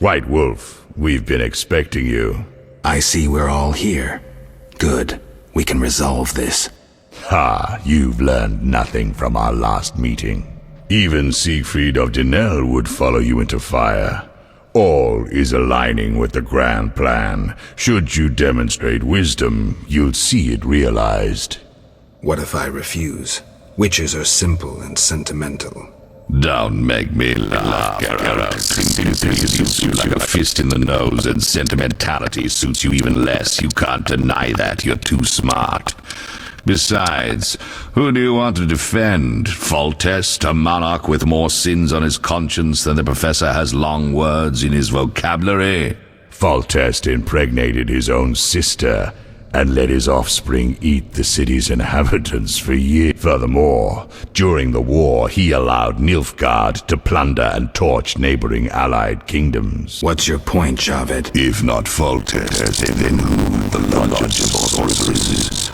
White Wolf, we've been expecting you. I see we're all here. Good. We can resolve this. Ha, you've learned nothing from our last meeting. Even Siegfried of Denel would follow you into fire. All is aligning with the grand plan. Should you demonstrate wisdom, you'll see it realized. What if I refuse? Witches are simple and sentimental. Don't make me laugh, Geralt. Simplicity suits you like a fist in the nose, and sentimentality suits you even less. You can't deny that. You're too smart. Besides, who do you want to defend? Foltest, a monarch with more sins on his conscience than the professor has long words in his vocabulary? Foltest impregnated his own sister and let his offspring eat the city's inhabitants for years. Furthermore, during the war, he allowed Nilfgaard to plunder and torch neighboring allied kingdoms. What's your point, Javed? If not Foltest, then who the Lodge of Sorcerers is?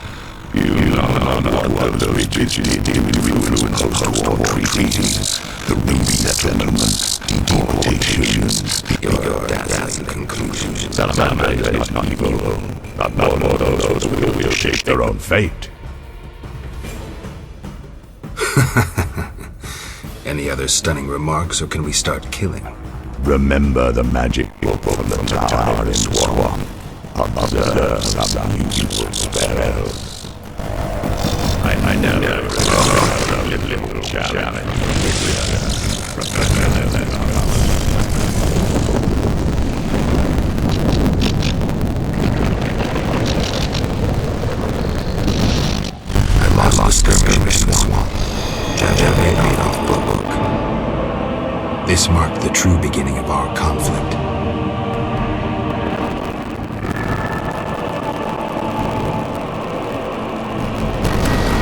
You know not what those witches did to influence post-war treaties, the resettlement, deportations, your dazzling conclusions. Salamander is not evil. Not more of those who will shape their own fate. Any other stunning remarks, or can we start killing? Remember the magic book from the tower in Swan. Observe some unusual spells. I know a little challenge. I lost skirmish in the swamp. Javed made off book. This marked the true beginning of our conflict.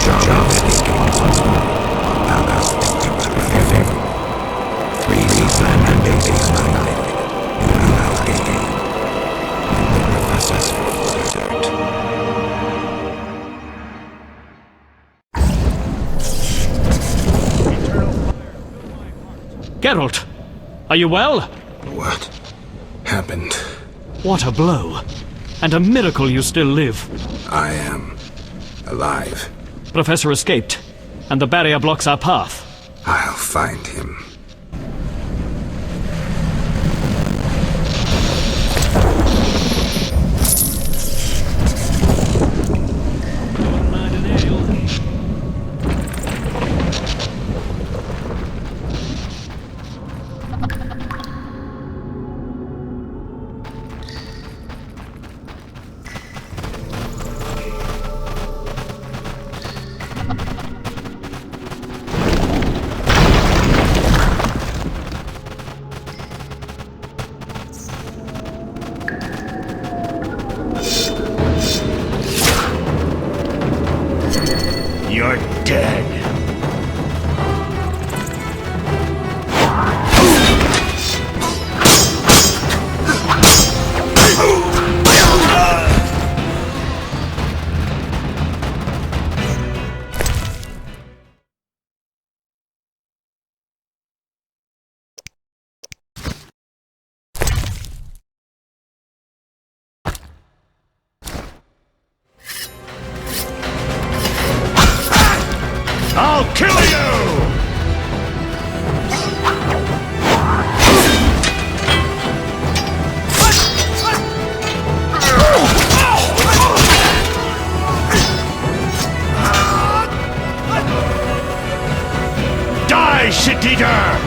Javed escaped once more. Palace everything. 3 planet babies annihilated. You now gain. And the professors for dirt. Geralt, are you well? What happened? What a blow. And a miracle you still live. I am alive. Professor escaped, and the barrier blocks our path. I'll find him. You're dead. I'll kill you! Die, shit-eater!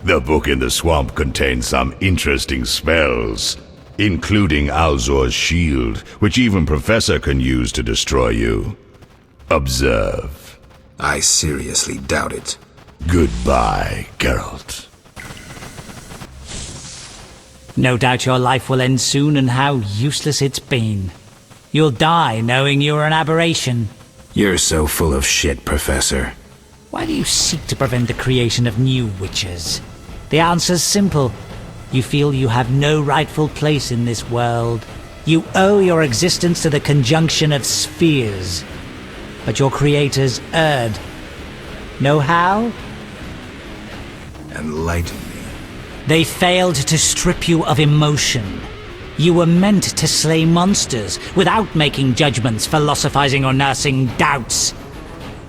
The book in the swamp contains some interesting spells, including Alzor's shield, which even Professor can use to destroy you. Observe. I seriously doubt it. Goodbye, Geralt. No doubt your life will end soon, and how useless it's been. You'll die knowing you're an aberration. You're so full of shit, Professor. Why do you seek to prevent the creation of new witches? The answer's simple. You feel you have no rightful place in this world. You owe your existence to the conjunction of spheres. But your creators erred. Know how? Enlighten me. They failed to strip you of emotion. You were meant to slay monsters without making judgments, philosophizing, or nursing doubts.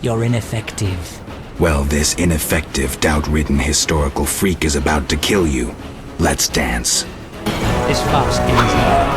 You're ineffective. Well, this ineffective, doubt-ridden historical freak is about to kill you. Let's dance. This fast ends now.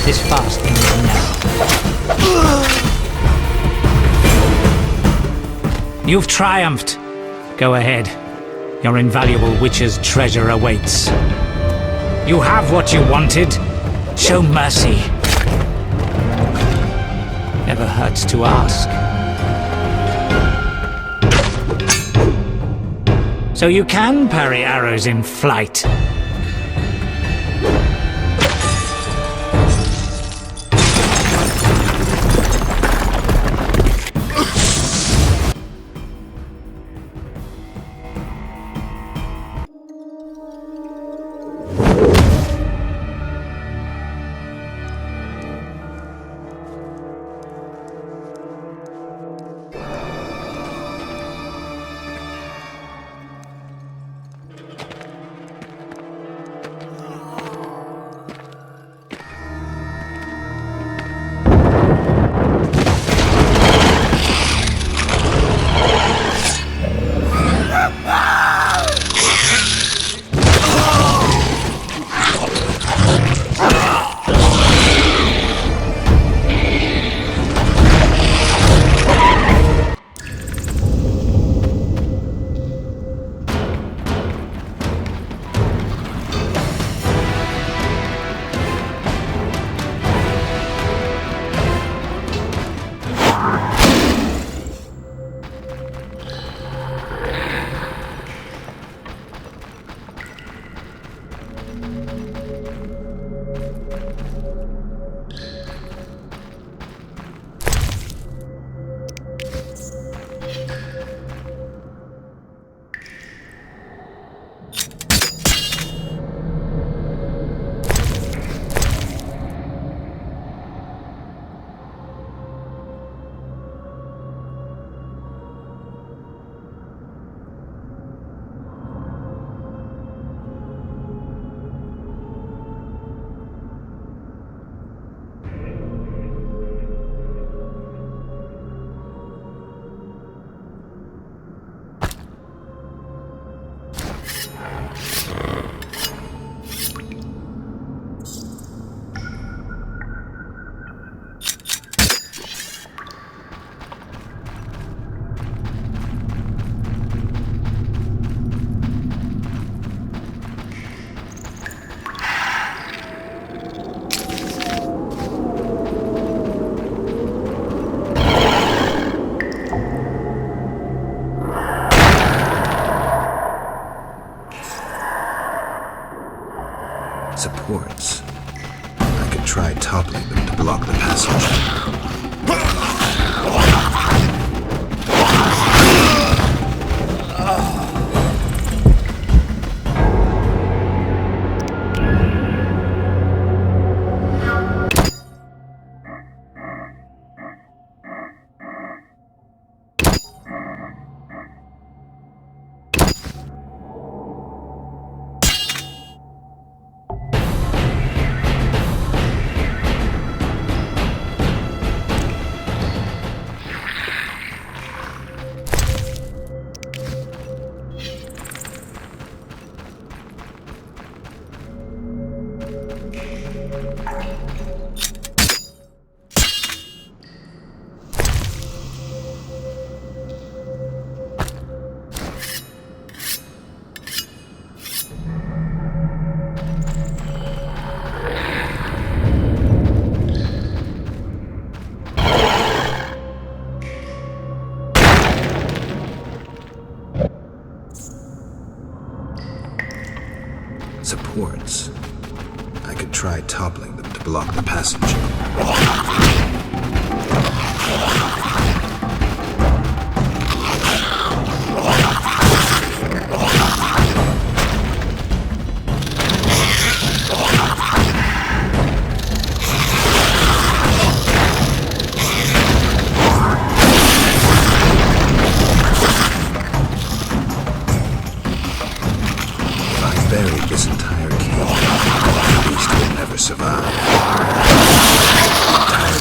This fast ends now. You've triumphed. Go ahead. Your invaluable witch's treasure awaits. You have what you wanted. Show mercy. Never hurts to ask. So you can parry arrows in flight. Supports. I could try toppling them to block the passage. Supports. I could try toppling them to block the passage. Buried this entire cave, at least it will never survive. Entire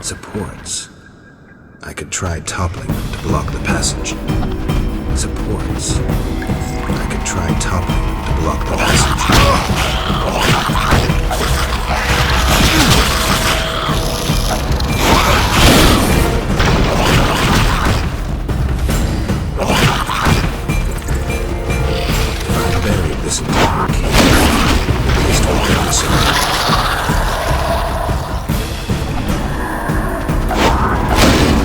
Supports. I could try toppling them to block the passage. Supports. I could try toppling them to block the passage. If I buried this entire cave, at least we'll get this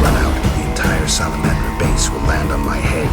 run out, the entire salamander base will land on my head.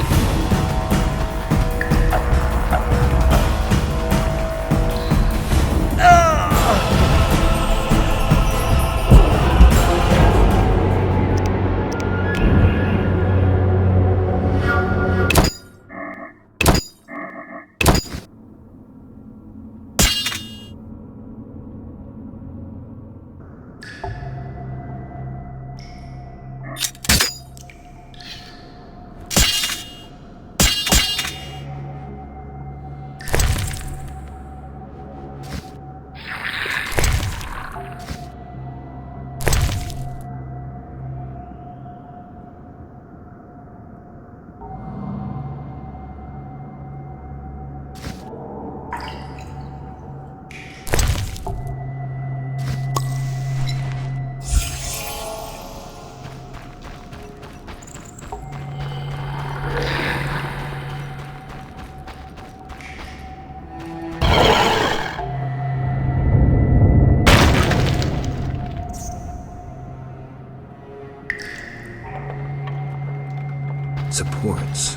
Supports.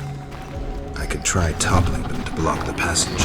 I could try toppling them to block the passage.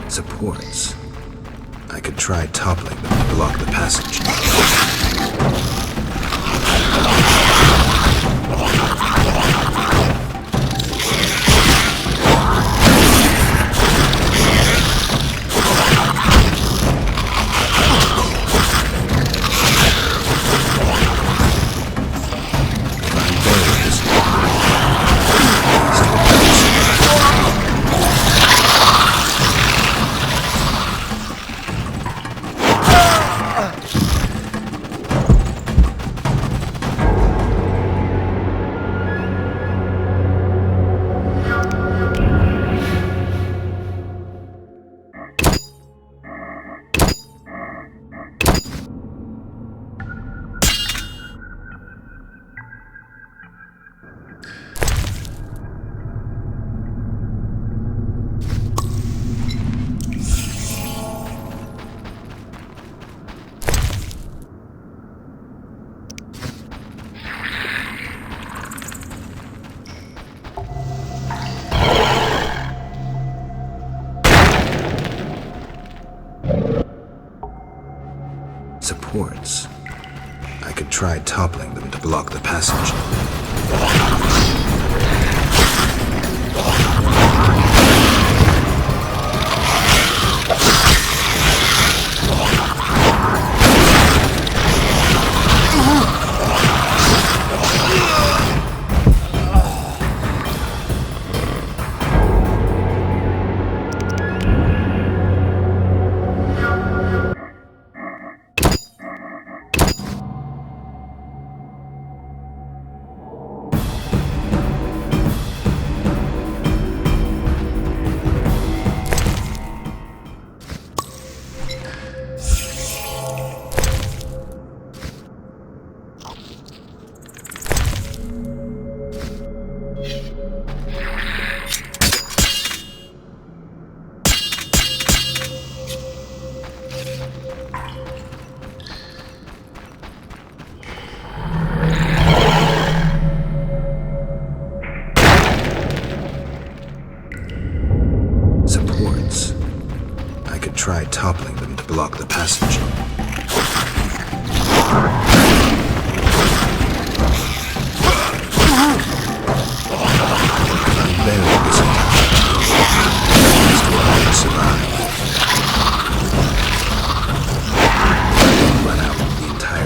Supports. I could try toppling them to block the passage. Supports. I could try toppling them to block the passage.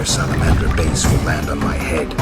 another salamander base will land on my head.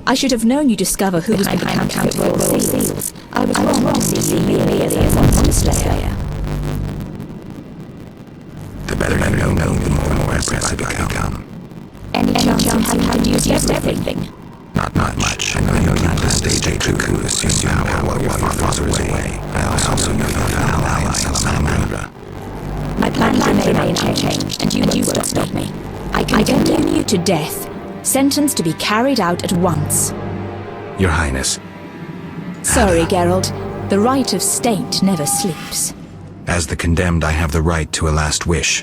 I should have known you'd discover who was behind the Royal Seals. I was wrong to see you merely as a monster slayer. The better I know, the more aggressive I become. Any chance you had used everything? Not much. I know you plan stage A2 assume power while your father was away. I also know you have an ally in Salamandra. My plans remain unchanged, and you won't stop me. I condemn you to death, sentenced to be carried out at once. Your Highness. Sorry, Geralt. The right of state never sleeps. As the condemned, I have the right to a last wish.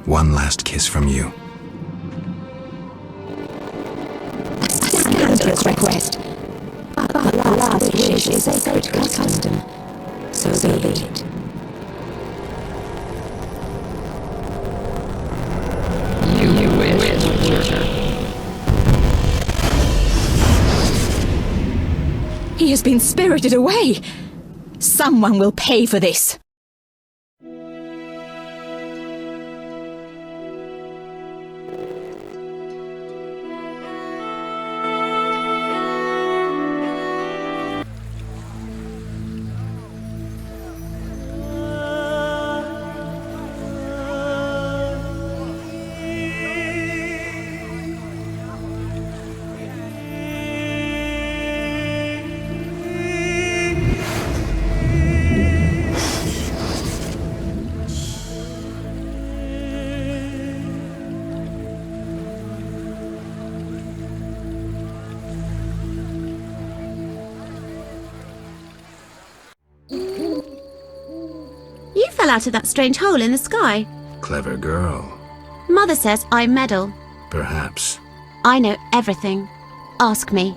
One last kiss from you. Scandalous request. wish is sacred custom. So be it. You wish. He has been spirited away. Someone will pay for this. You fell out of that strange hole in the sky. Clever girl. Mother says I meddle. Perhaps. I know everything. Ask me.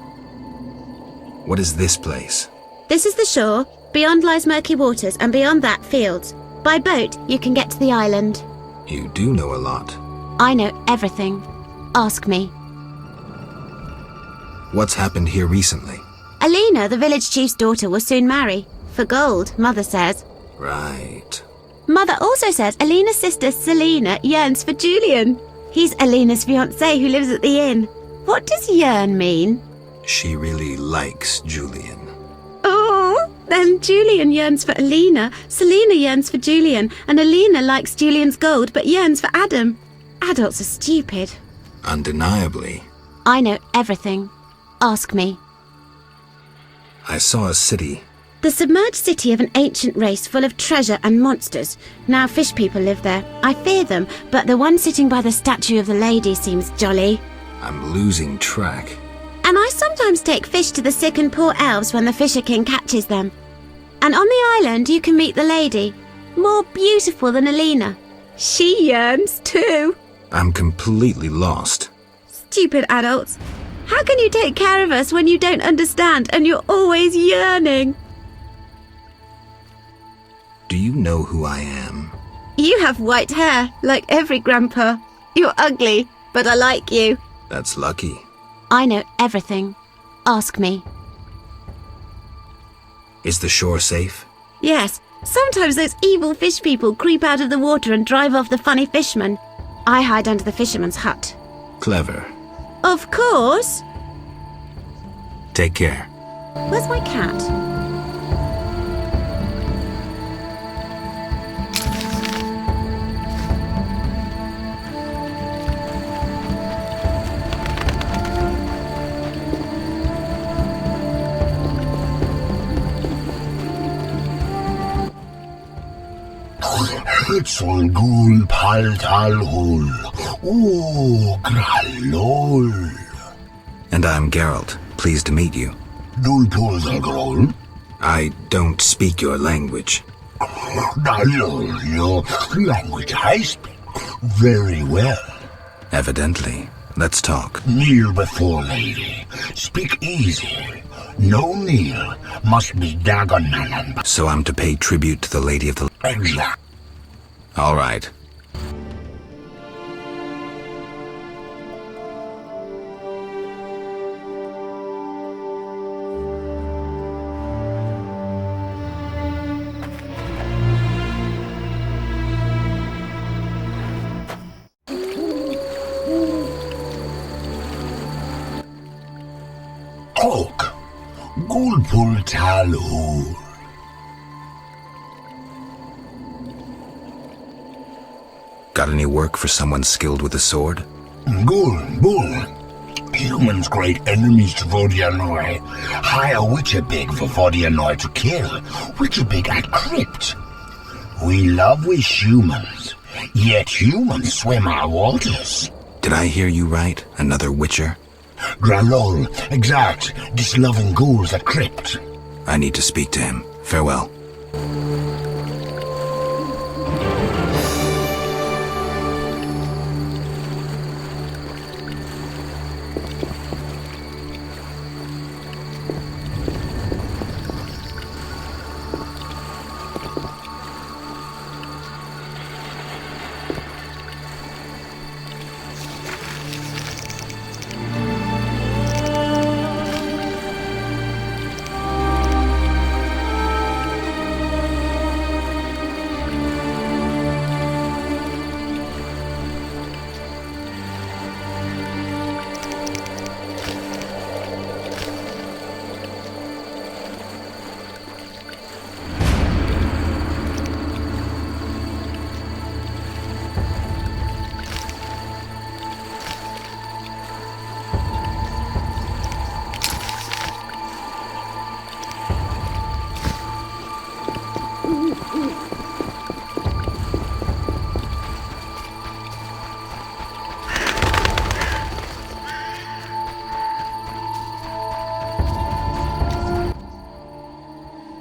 What is this place? This is the shore. Beyond lies murky waters, and beyond that, fields. By boat, you can get to the island. You do know a lot. I know everything. Ask me. What's happened here recently? Alina, the village chief's daughter, will soon marry. For gold, Mother says. Right. Mother also says Alina's sister Selena yearns for Julian. He's Alina's fiancé who lives at the inn. What does yearn mean? She really likes Julian. Oh, then Julian yearns for Alina, Selena yearns for Julian, and Alina likes Julian's gold but yearns for Adam. Adults are stupid. Undeniably. I know everything. Ask me. I saw a city. The submerged city of an ancient race full of treasure and monsters. Now fish people live there. I fear them, but the one sitting by the statue of the lady seems jolly. I'm losing track. And I sometimes take fish to the sick and poor elves when the Fisher King catches them. And on the island you can meet the lady. More beautiful than Alina. She yearns too. I'm completely lost. Stupid adults. How can you take care of us when you don't understand and you're always yearning? Do you know who I am? You have white hair, like every grandpa. You're ugly, but I like you. That's lucky. I know everything. Ask me. Is the shore safe? Yes, sometimes those evil fish people creep out of the water and drive off the funny fishermen. I hide under the fisherman's hut. Clever. Of course. Take care. Where's my cat? Hitzol gul paltal hul. Oh, gralol. And I'm Geralt. Pleased to meet you. Dulpul zagrol. I don't speak your language. Dalol, your language I speak very well. Evidently. Let's talk. Kneel before lady. Speak easy. No kneel. Must be Dagonalan. So I'm to pay tribute to the Lady of the... Exact. All right. Talk. Gulpul talhul. Got any work for someone skilled with a sword? Bull. Humans great enemies to Vodianoi. Hire Witcherbig for Vodianoi to kill. Witcherbig at crypt. We love humans, yet humans swim our waters. Did I hear you right? Another Witcher? Gralol, exact. This loving ghouls at crypt. I need to speak to him. Farewell.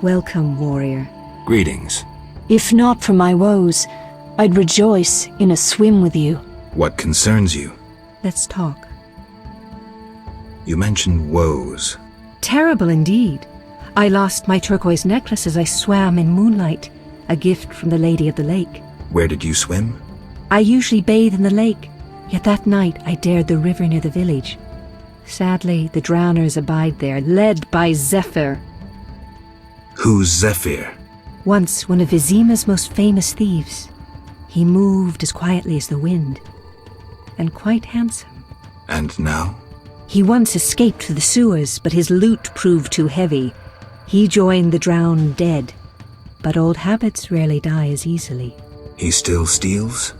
Welcome, warrior. Greetings. If not for my woes, I'd rejoice in a swim with you. What concerns you? Let's talk. You mentioned woes. Terrible indeed. I lost my turquoise necklace as I swam in moonlight, a gift from the Lady of the Lake. Where did you swim? I usually bathe in the lake, yet that night I dared the river near the village. Sadly, the drowners abide there, led by Zephyr. Who's Zephyr? Once one of Vizima's most famous thieves. He moved as quietly as the wind, and quite handsome. And now? He once escaped through the sewers, but his loot proved too heavy. He joined the drowned dead, but old habits rarely die as easily. He still steals?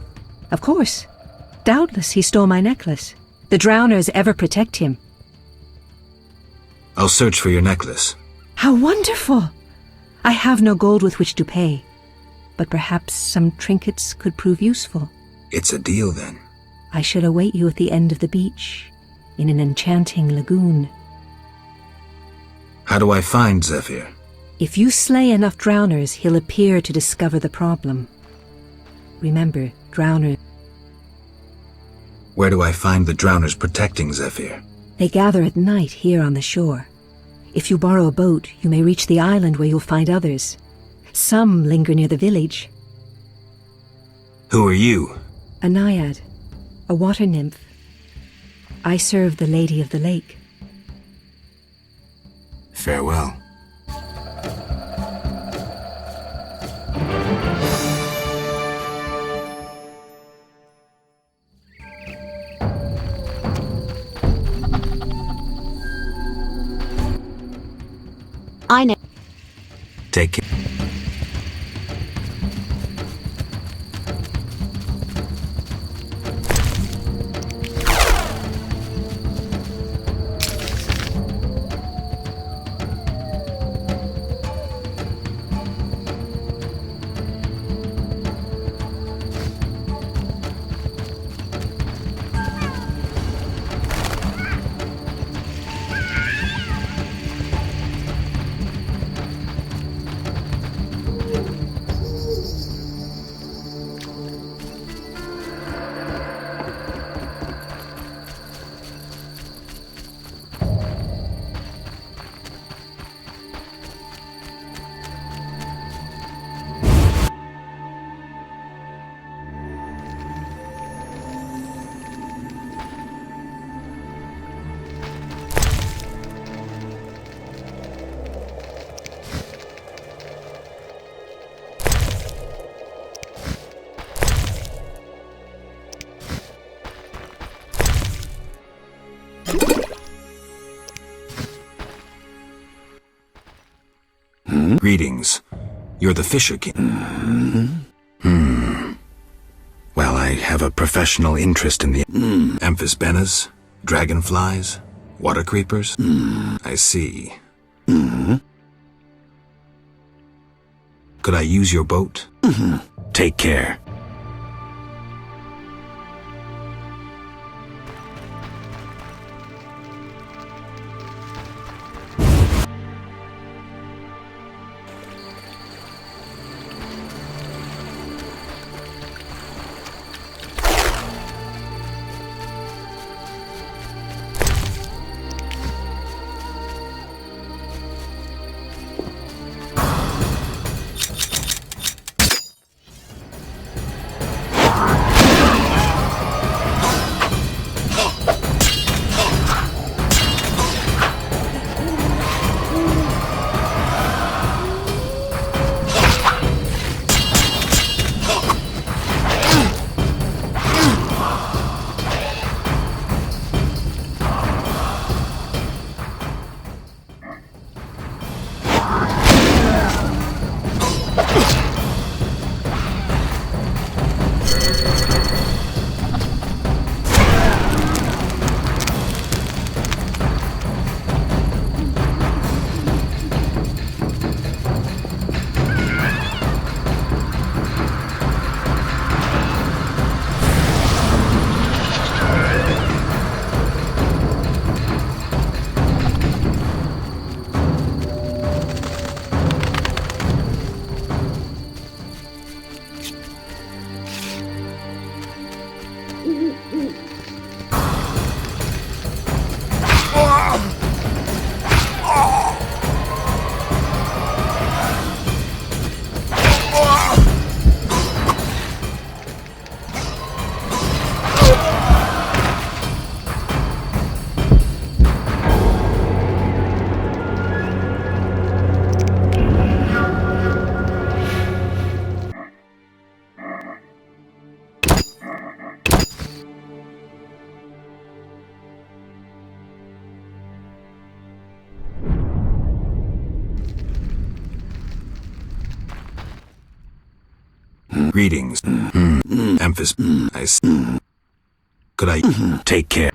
Of course. Doubtless he stole my necklace. The drowners ever protect him. I'll search for your necklace. How wonderful! I have no gold with which to pay, but perhaps some trinkets could prove useful. It's a deal then. I shall await you at the end of the beach, in an enchanting lagoon. How do I find Zephyr? If you slay enough drowners, he'll appear to discover the problem. Remember, drowners... Where do I find the drowners protecting Zephyr? They gather at night here on the shore. If you borrow a boat, you may reach the island where you'll find others. Some linger near the village. Who are you? A naiad, a water nymph. I serve the Lady of the Lake. Farewell. I know. Take care. Greetings. You're the Fisher King. Well, I have a professional interest in the amphisbaenas, dragonflies, water creepers. I see. Could I use your boat? Take care. Greetings. Emphasis. Could I take care?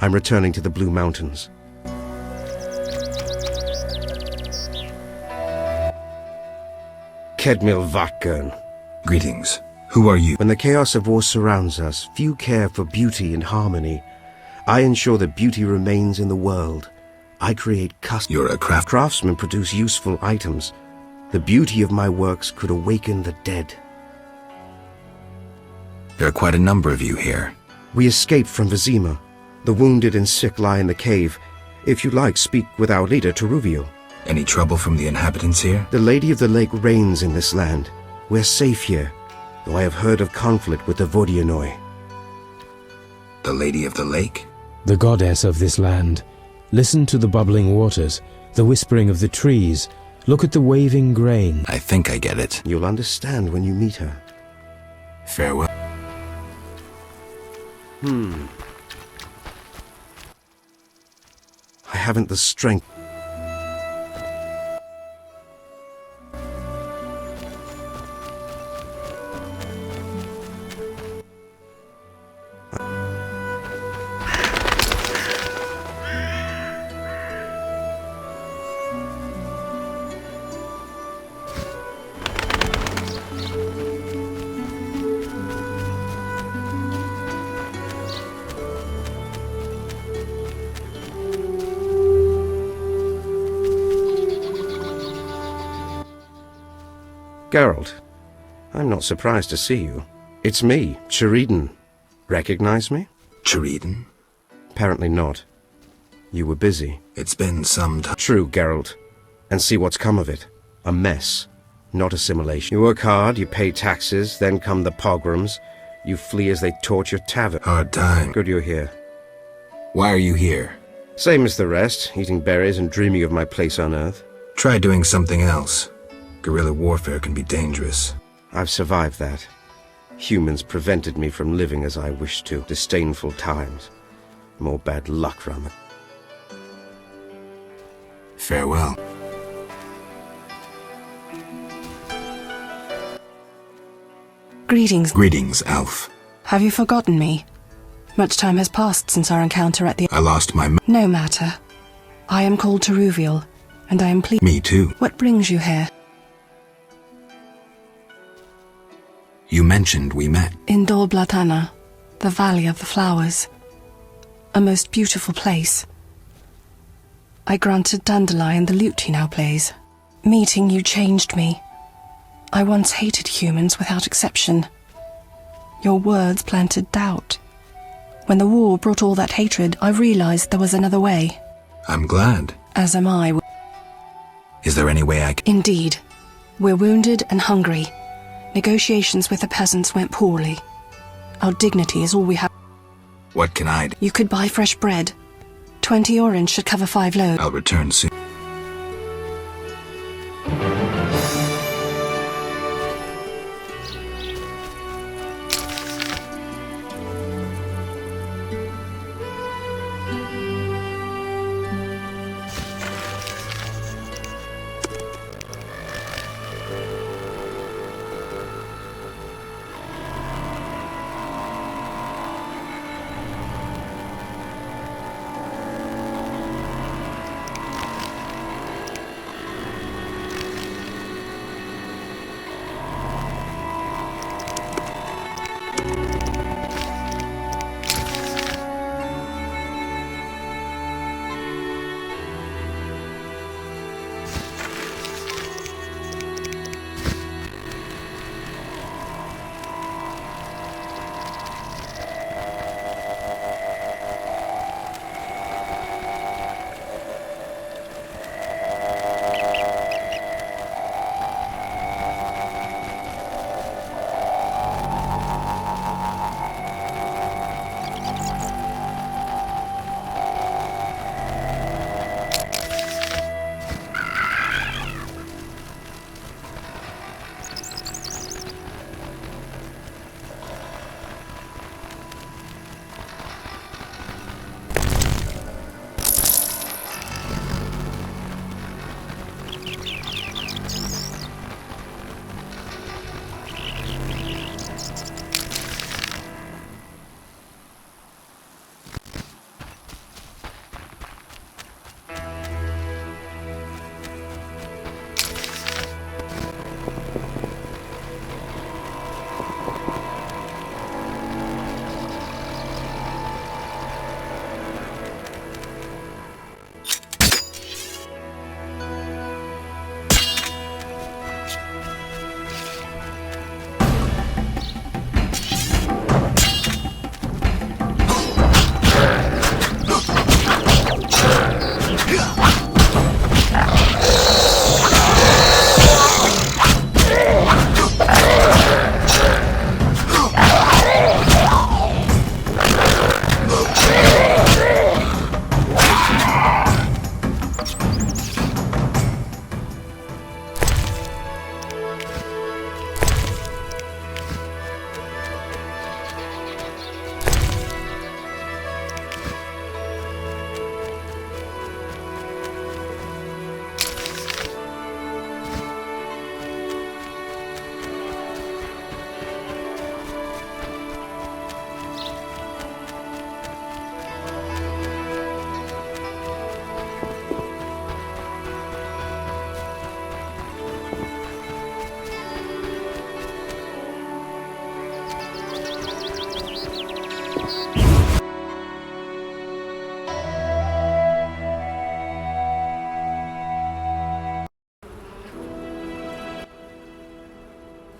I'm returning to the Blue Mountains. Kedmil Vatgern. Greetings. Who are you? When the chaos of war surrounds us, few care for beauty and harmony. I ensure that beauty remains in the world. I create custom. You're a craftsmen produce useful items. The beauty of my works could awaken the dead. There are quite a number of you here. We escaped from Vizima. The wounded and sick lie in the cave. If you like, speak with our leader, Teruviel. Any trouble from the inhabitants here? The Lady of the Lake reigns in this land. We're safe here, though I have heard of conflict with the Vodianoi. The Lady of the Lake? The goddess of this land. Listen to the bubbling waters, the whispering of the trees. Look at the waving grain. I think I get it. You'll understand when you meet her. Farewell. I haven't the strength. Geralt, I'm not surprised to see you. It's me, Chereden. Recognize me? Chereden? Apparently not. You were busy. It's been some time. True, Geralt. And see what's come of it. A mess, not assimilation. You work hard, you pay taxes, then come the pogroms. You flee as they torch your tavern. Hard time. Good you're here. Why are you here? Same as the rest, eating berries and dreaming of my place on Earth. Try doing something else. Guerrilla warfare can be dangerous. I've survived that. Humans prevented me from living as I wished to. Disdainful times. More bad luck round the... Farewell. Greetings. Greetings, Elf. Have you forgotten me? Much time has passed since our encounter at the... I lost my... No matter. I am called Teruviel, and I am pleased... Me too. What brings you here? You mentioned we met. In Dol Blatana, the Valley of the Flowers. A most beautiful place. I granted Dandelion the lute he now plays. Meeting you changed me. I once hated humans without exception. Your words planted doubt. When the war brought all that hatred, I realized there was another way. I'm glad. As am I. Is there any way I can... Indeed. We're wounded and hungry. Negotiations with the peasants went poorly. Our dignity is all we have. What can I do? You could buy fresh bread. 20 orange should cover 5 loaves. I'll return soon.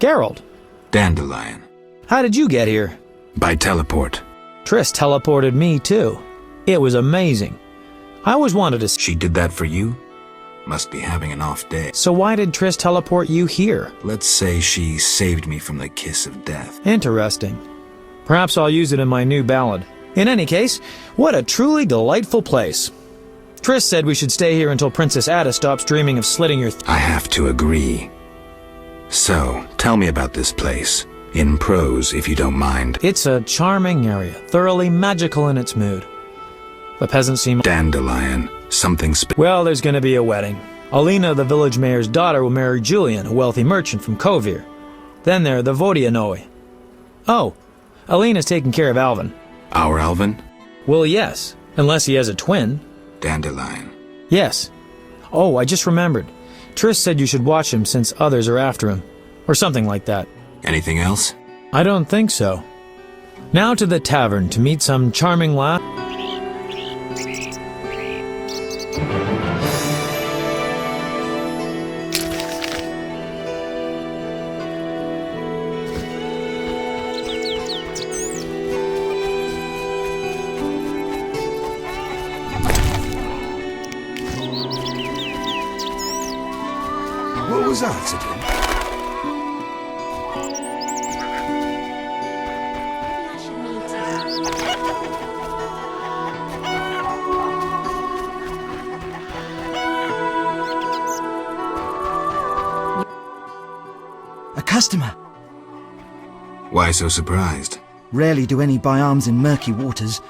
Geralt. Dandelion. How did you get here? By teleport. Triss teleported me, too. It was amazing. I always wanted to... She did that for you? Must be having an off day. So why did Triss teleport you here? Let's say she saved me from the kiss of death. Interesting. Perhaps I'll use it in my new ballad. In any case, what a truly delightful place. Triss said we should stay here until Princess Ada stops dreaming of slitting your... I have to agree. So, tell me about this place. In prose, if you don't mind. It's a charming area, thoroughly magical in its mood. The peasants seem... Dandelion. Something Well, there's going to be a wedding. Alina, the village mayor's daughter, will marry Julian, a wealthy merchant from Kovir. Then there are the Vodianoi. Oh, Alina's taking care of Alvin. Our Alvin? Well, yes, unless he has a twin. Dandelion. Yes. Oh, I just remembered. Triss said you should watch him since others are after him. Or something like that. Anything else? I don't think so. Now to the tavern to meet some charming lass. What was that again? A customer. Why so surprised? Rarely do any buy arms in murky waters.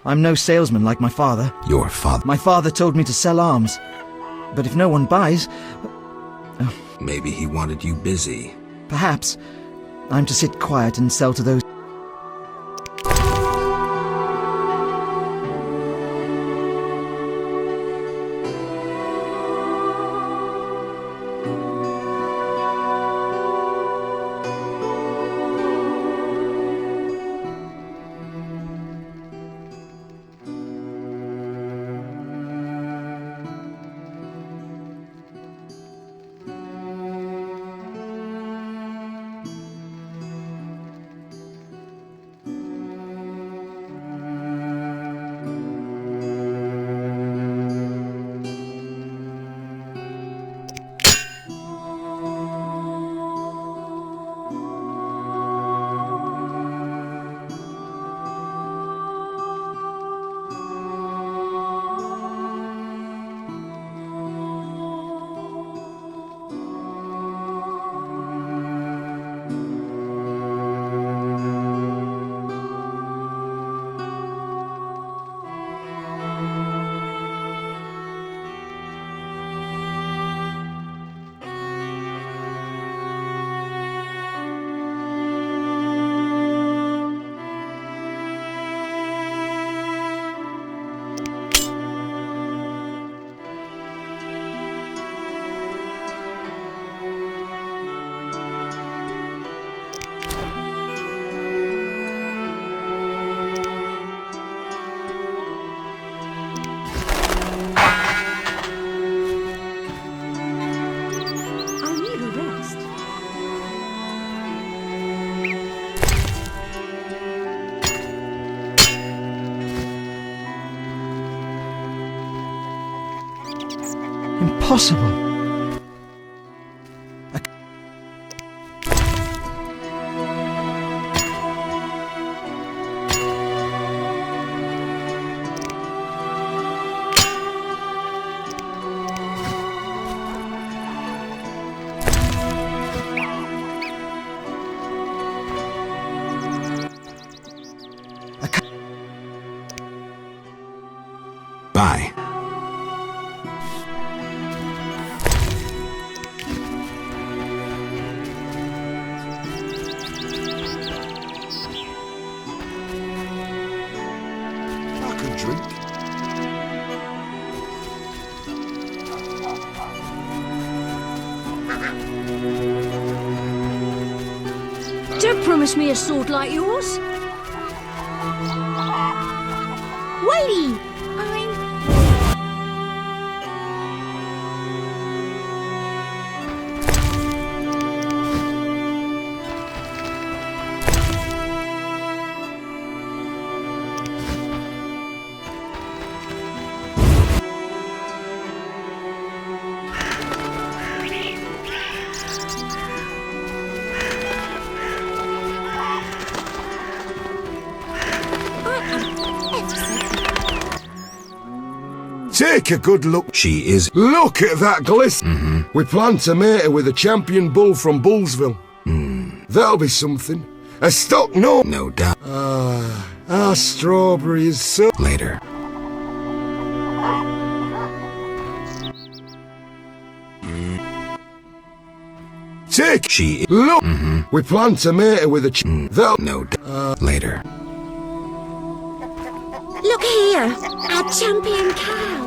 I'm no salesman like my father. Your father? My father told me to sell arms. But if no one buys... Maybe he wanted you busy. Perhaps. I'm to sit quiet and sell to those... Impossible. Bye. Don't promise me a sword like yours. Wait! Take a good look. She is. Look at that glisten. We plan to mate her with a champion bull from Bullsville. That'll be something. A stock no. No doubt. Our strawberry is so. Later. Take. She. Look. We plan to mate her with a. That'll. No doubt. Later. Look here, our champion cow.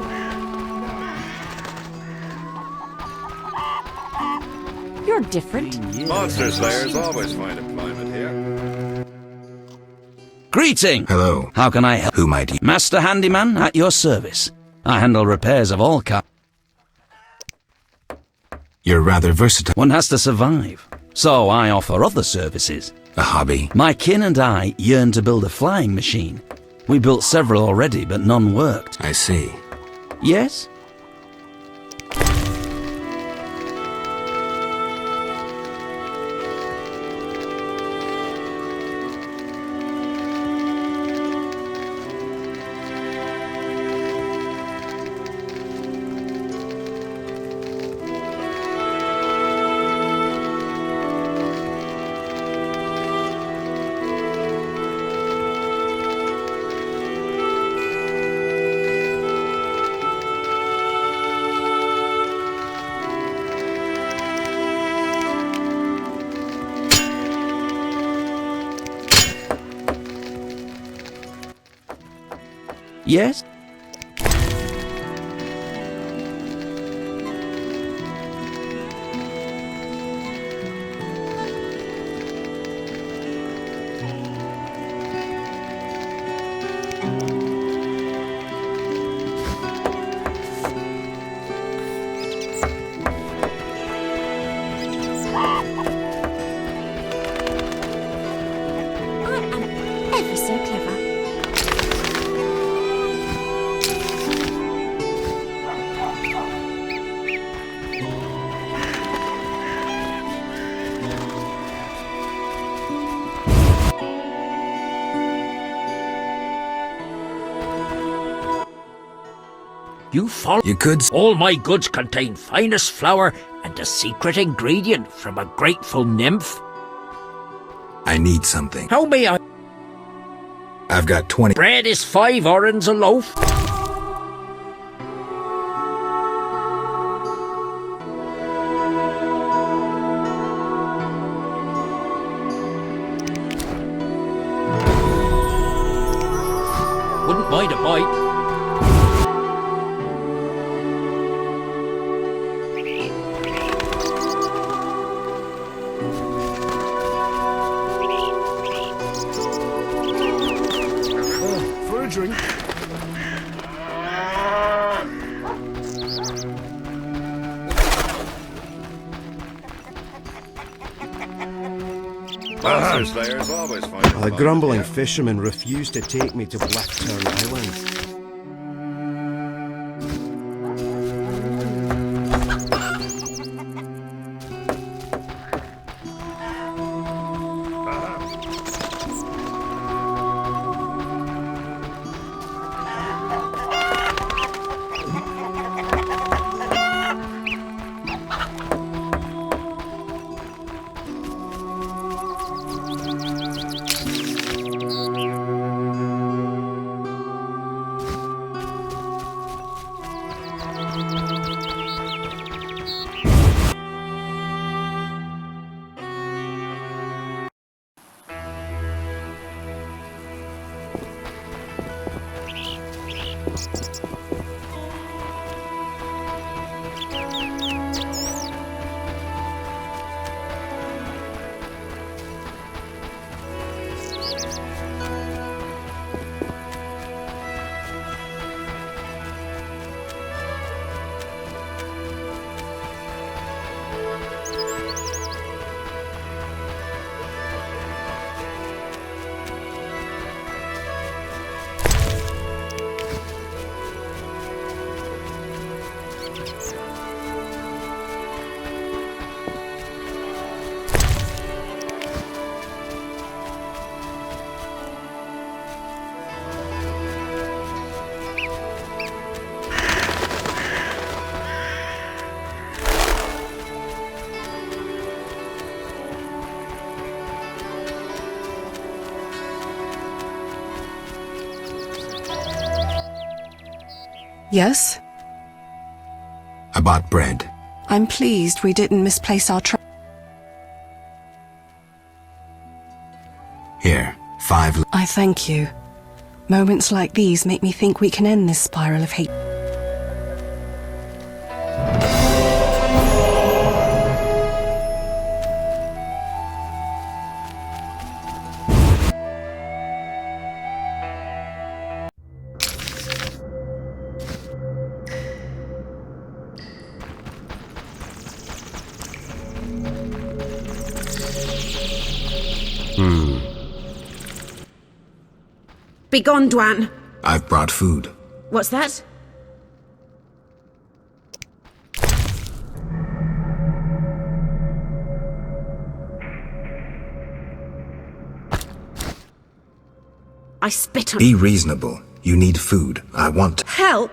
You're different. Monster Slayers always find employment here. Greeting! Hello. How can I help? Who might you? Master Handyman at your service. I handle repairs of all kinds. You're rather versatile. One has to survive. So I offer other services. A hobby? My kin and I yearn to build a flying machine. We built several already, but none worked. I see. Yes? Yes? Ever so clever. You follow. You could. All my goods contain finest flour and a secret ingredient from a grateful nymph. I need something. How may I? I've got 20. Bread is 5 orens a loaf. Wouldn't mind a bite. For a drink. Monster Slayers always find The employment grumbling here. fishermen refused to take me to Blackturn Island. Yes? I bought bread. I'm pleased we didn't misplace our Here, 5. I thank you. Moments like these make me think we can end this spiral of hate. Begone, Dwan. I've brought food. What's that? I spit on Be reasonable. You need food. I want... Help?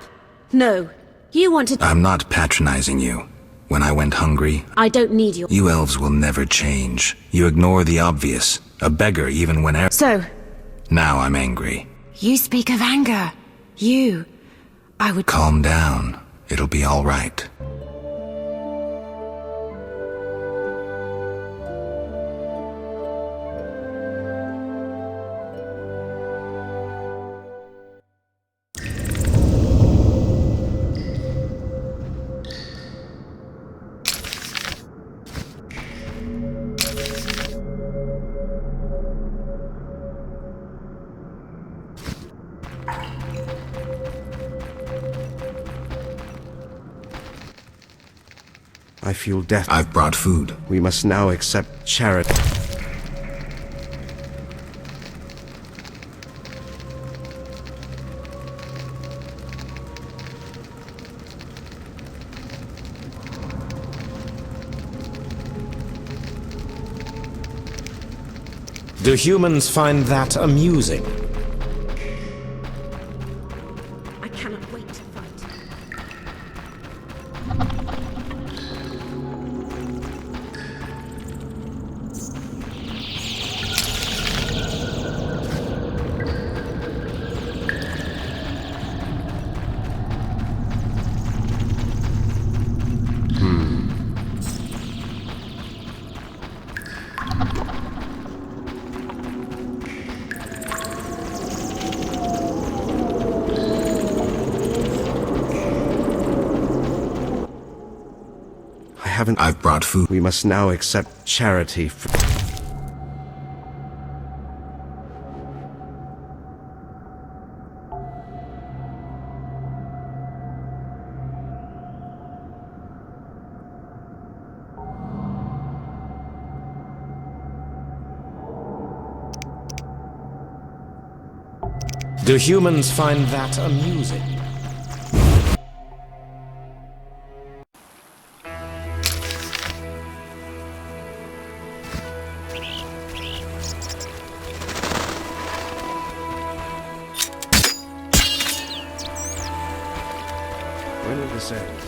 No. You want to... I'm not patronizing you. When I went hungry, I don't need your... you elves will never change. You ignore the obvious. A beggar even when... So... Now I'm angry. You speak of anger. I would... Calm down. It'll be all right. I feel death. I've brought food. We must now accept charity. Do humans find that amusing? I cannot wait to fight. I've brought food. We must now accept charity. Do humans find that amusing? When will this end?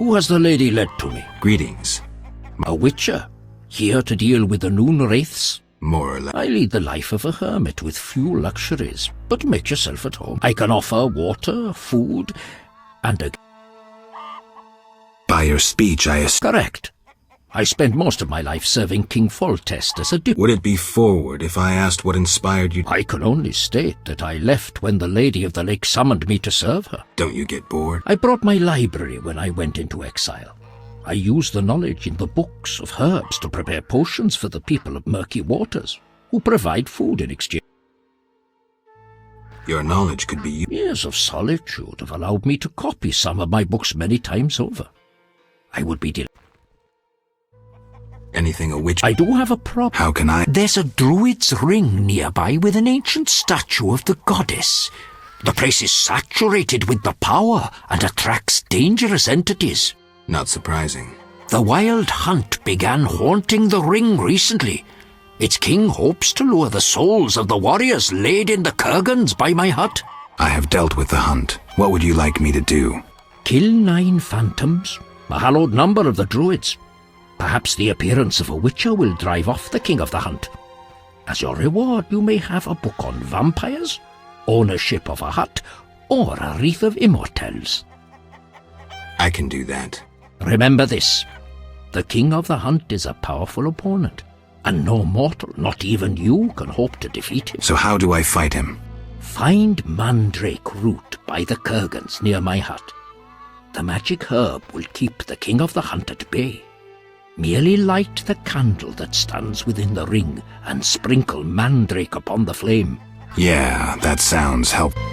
Who has the lady led to me? Greetings. A witcher, here to deal with the noon wraiths? More or less. I lead the life of a hermit with few luxuries, but make yourself at home. I can offer water, food, and a... By your speech, I assume... Correct. I spent most of my life serving King Foltest as a dip... Would it be forward if I asked what inspired you? I can only state that I left when the Lady of the Lake summoned me to serve her. Don't you get bored? I brought my library when I went into exile. I used the knowledge in the books of herbs to prepare potions for the people of Murky Waters, who provide food in exchange. Your knowledge could be... Years of solitude have allowed me to copy some of my books many times over. I would be delighted. Anything a witch... I do have a problem. How can I... There's a druid's ring nearby with an ancient statue of the goddess. The place is saturated with the power and attracts dangerous entities. Not surprising. The Wild Hunt began haunting the ring recently. Its king hopes to lure the souls of the warriors laid in the kurgans by my hut. I have dealt with the hunt. What would you like me to do? Kill 9 phantoms, a hallowed number of the druids. Perhaps the appearance of a witcher will drive off the king of the hunt. As your reward, you may have a book on vampires, ownership of a hut, or a wreath of immortelles. I can do that. Remember this. The king of the hunt is a powerful opponent, and no mortal, not even you, can hope to defeat him. So how do I fight him? Find mandrake root by the kurgans near my hut. The magic herb will keep the king of the hunt at bay. Merely light the candle that stands within the ring and sprinkle mandrake upon the flame. Yeah, that sounds helpful.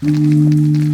Mm-hmm.